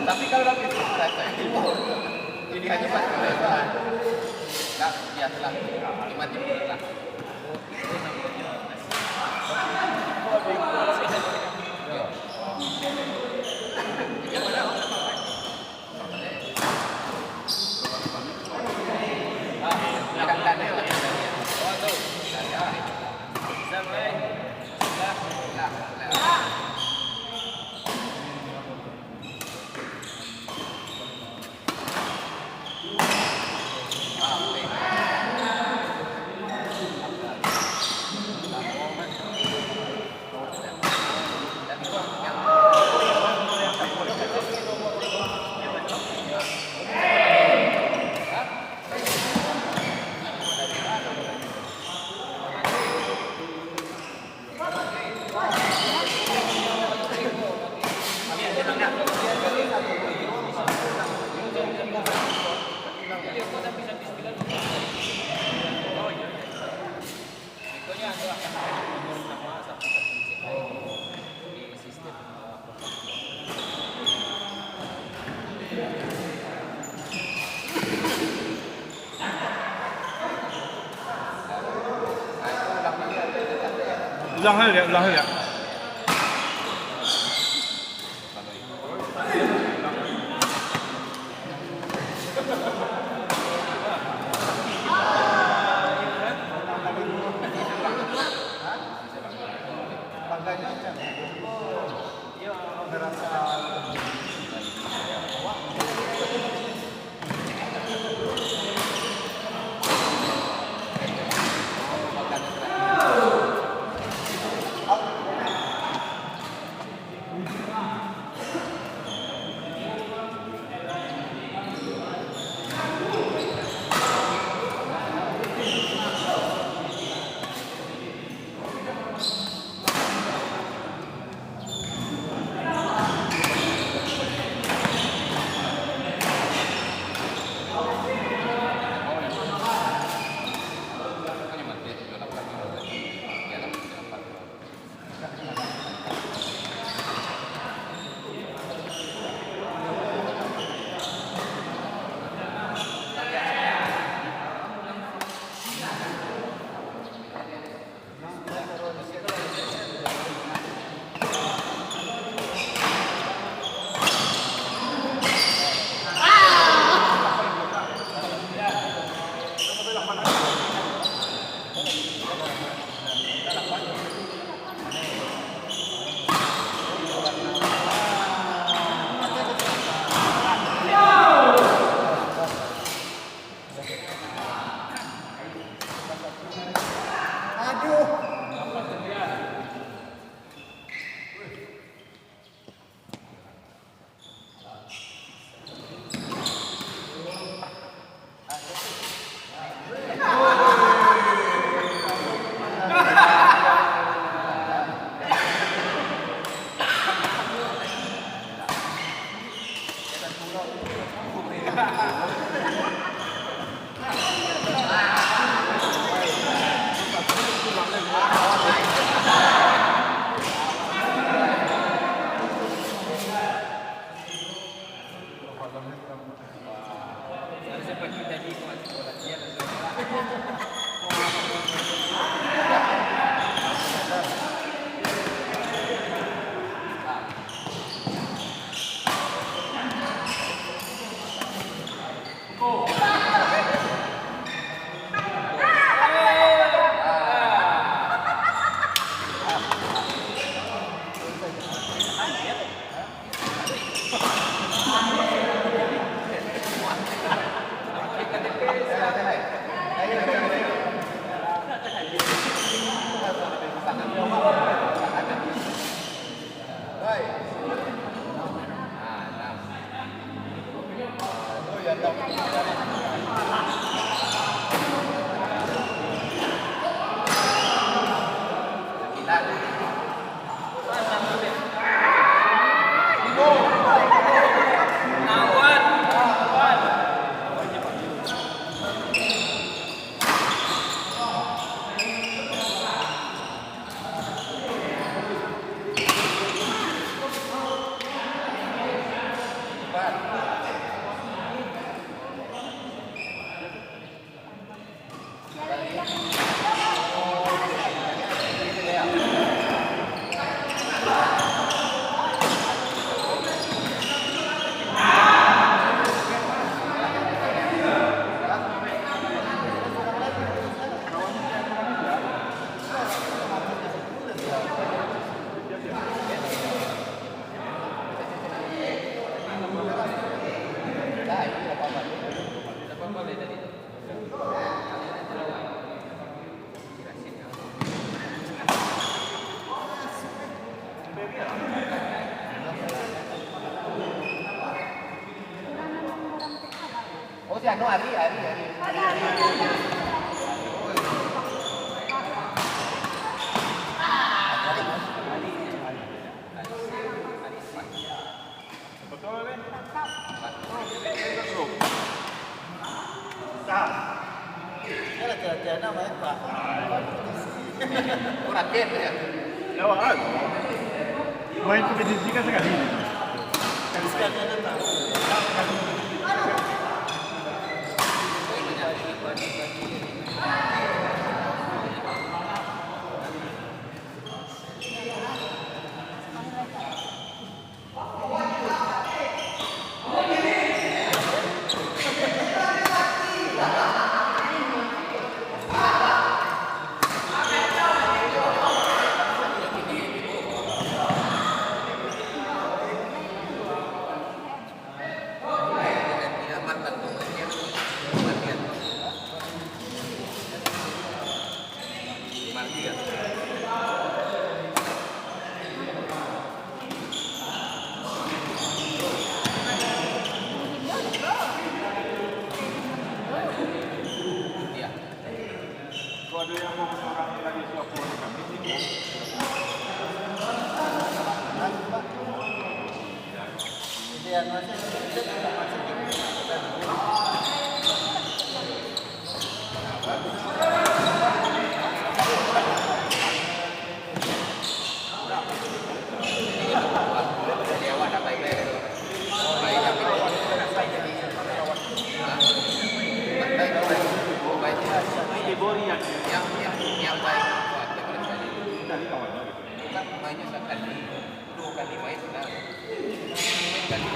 Tapi kalau dapat itu rasa ini hanya pas kelihatan. Nah, ya telah 5 jam lah. ulang ya. anu hari. Betul kan? Kurang gitu ya. Lewat. Main kompetisi kan sekali. Kalau ada yang mau orang lagi suap kami sini. Yang baik Tadi kawannya gitu. bukan mainnya sekali, 2 kali main sudah. Kali.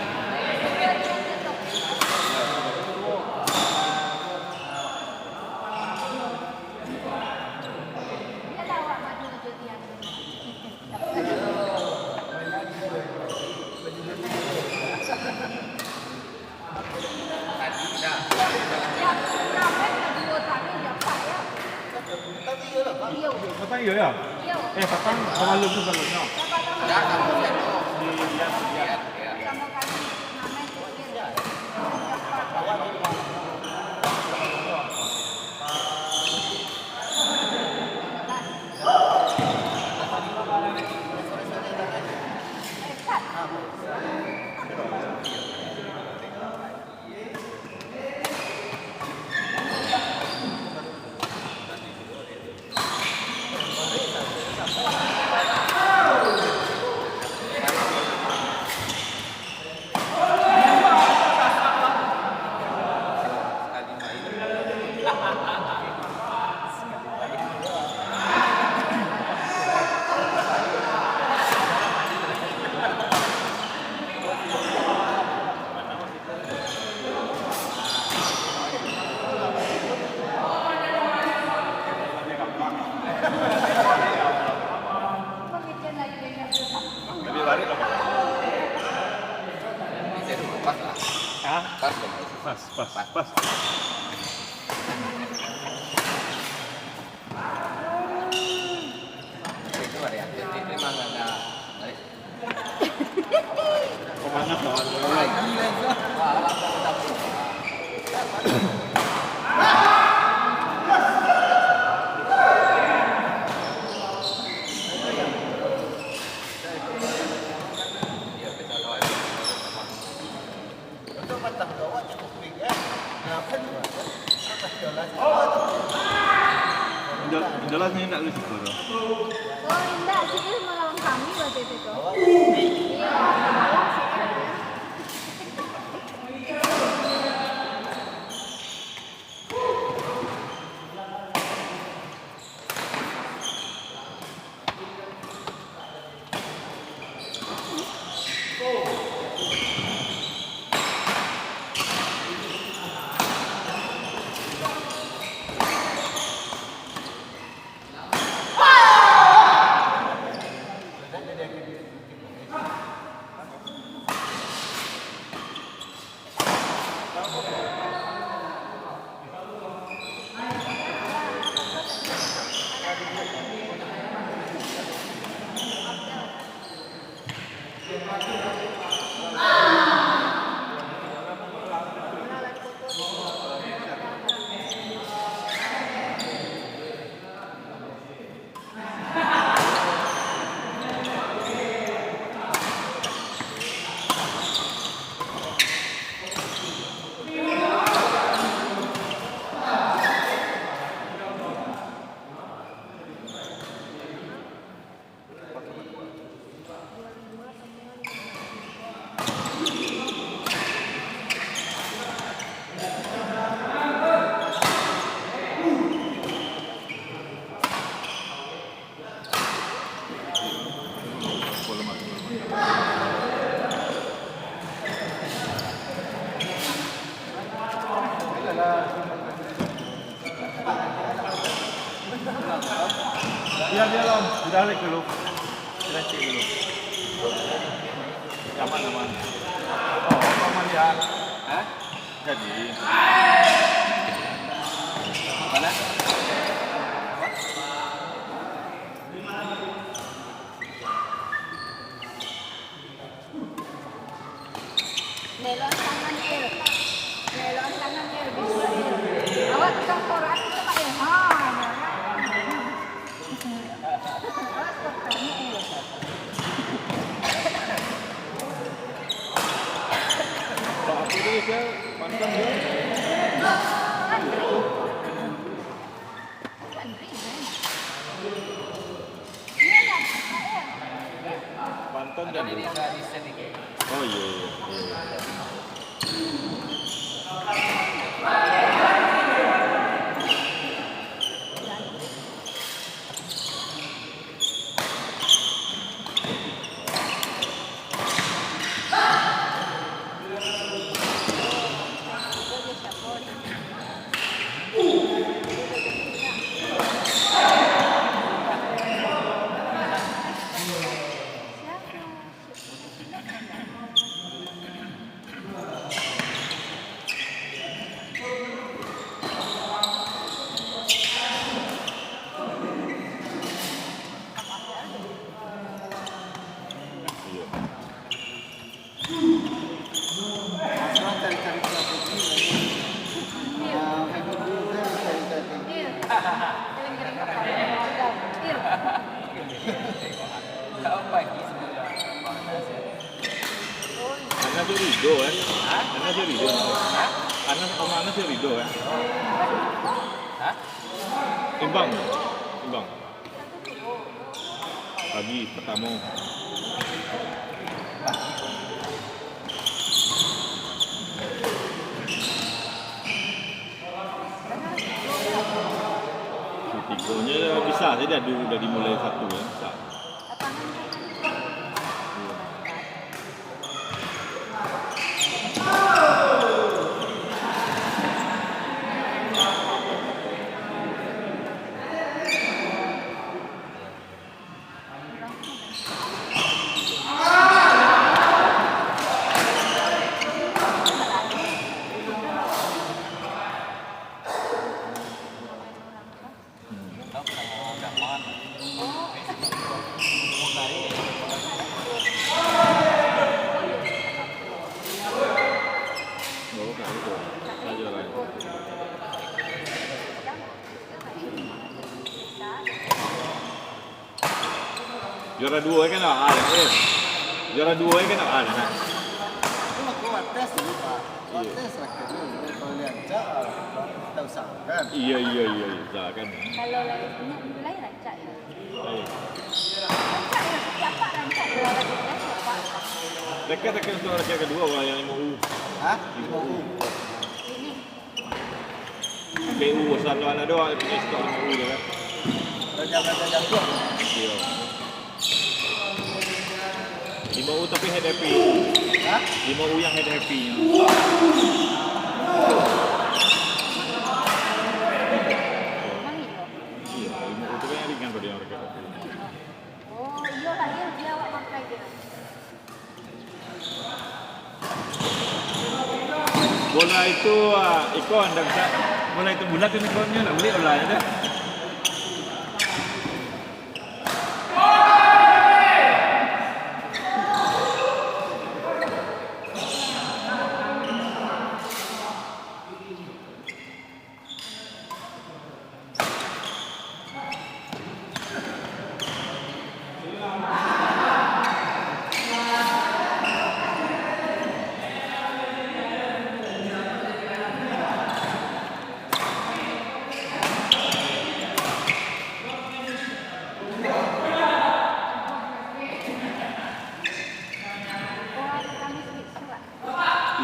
Petang iya ya? Petang malam tu selalunya. Sudah kamu lihat tuh. Lihat. Lihat. Lebih lari apa? Bisa dulu pas lah. Hah? Pas dong. Pas. Itu ada ya. Jadi memang ada. Pemanas lawan. Wah, langsung dapet. Jelasnya nak risiko tu. Oh, enggak sih, itu melawan kami waktu itu tuh. Iya, malam sih. lemak. Iya dia Lom, sudah alik dulu. Kita cek dulu. Aman. Oh, aman ya. Hah? Jadi. Mana? Melon tangan air. Melon tangan air. Bisa air. Awak tukang koran itu Pak ya? Ha, awas kotornya air. Kalau aku ini saya pantang dia. Antri. Antri kan? Iya kan? Air. Pantang Ada dan ini nggak di sedikit. Oh iya. Anak si Rido kan? Anak si Rido. Anak si Rido kan? Hah? Imbang. Pagi pertama. Tikonya bisa, jadi udah dimulai satu ya, bisa. Juara dua kan ada, juara dua kan ada kan? Cuma kuat tes dulu Pak. Kuat tes akhirnya kalau lihat cak kita usahakan. Iya, usahakan. Kalau lain rancak ya. Baik. Rancak ya, siapa rancak ya? Siapa? Dekat untuk rakyat kedua orang yang 5U. Hah? 5U. Ini. PU satu anak doang punya stok 5U dia kan. Rajang tuh. Iya. 5U tapi head happy. Hah? 5U yang head happy-nya. Mang itu. Iya, 5U itu kan yang ringan pada yang rakyat happy. Oh, iya lah dia awak pakai dia. Bola itu ikon dah bisa. Bola itu bulat kan ikonnya nak beli online dah.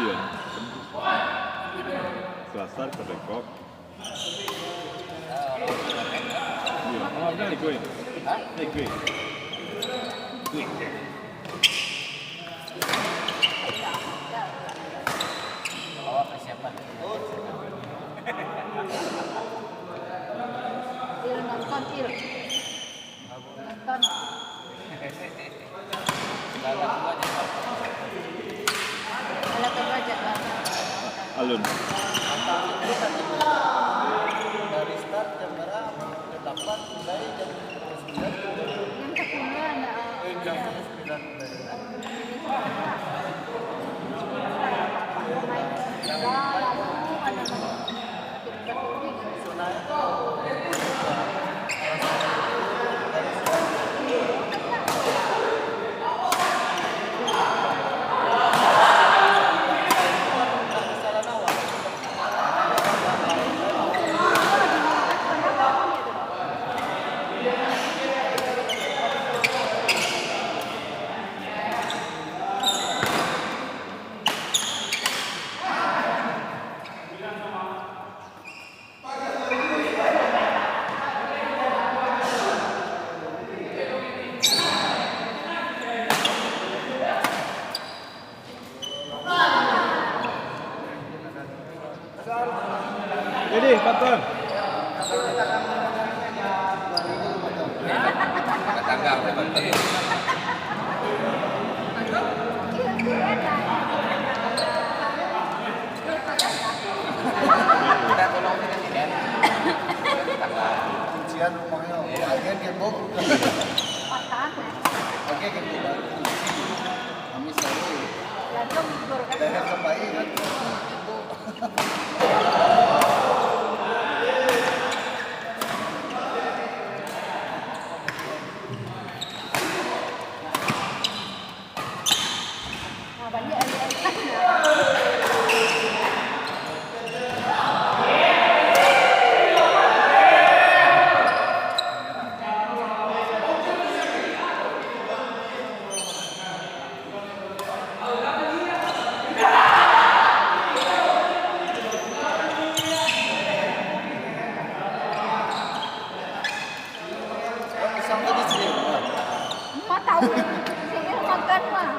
Iya. Selasa ke Bangkok. Iya. Oh, ada ikut. Hah? Ikut. Salah dua aja. Kalau kebaca lah. Alun. Itu tadi dari start jam berapa? Jam 8 mulai jam 9. Yang kedua ada. Jam 9 mulai. Jadi, kapan? Angkat tanggal betul. Kita tolong presiden. Tanggal. Kuncian rumahnya. Bagian gembok. Bagian gembok. Kami selalu leher sampai kan. Sampai di sini. Emak tahu. Saya makan mah.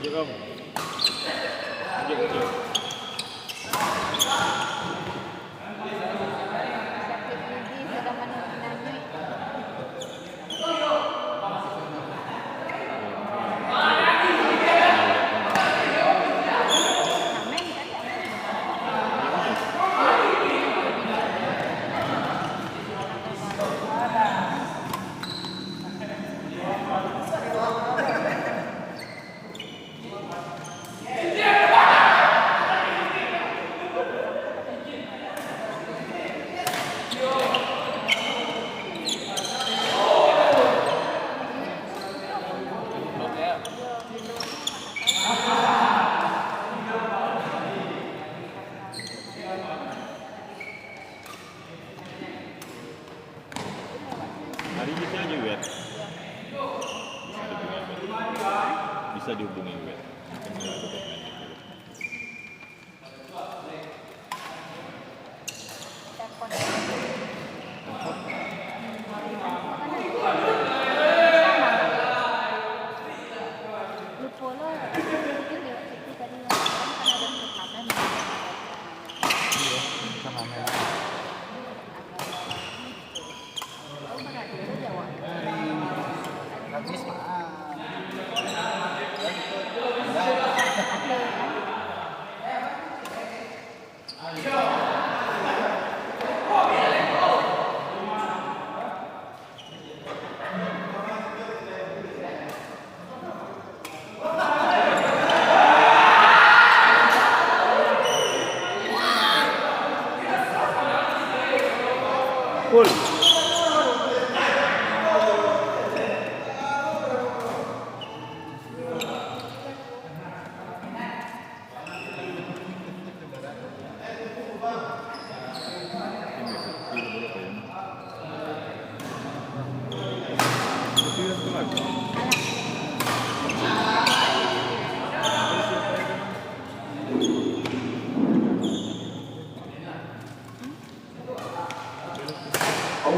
Yuk, Om. Yuk. Hari bisa aja wet. Bisa dihubungi wet. Habis mah. Full.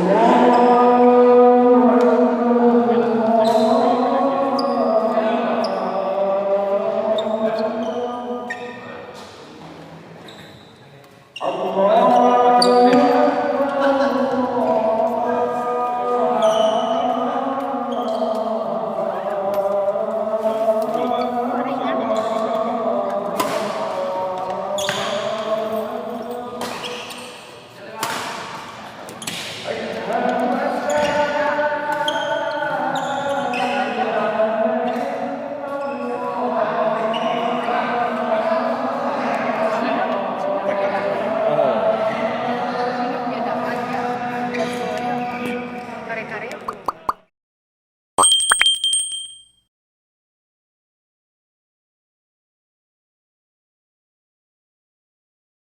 Pak.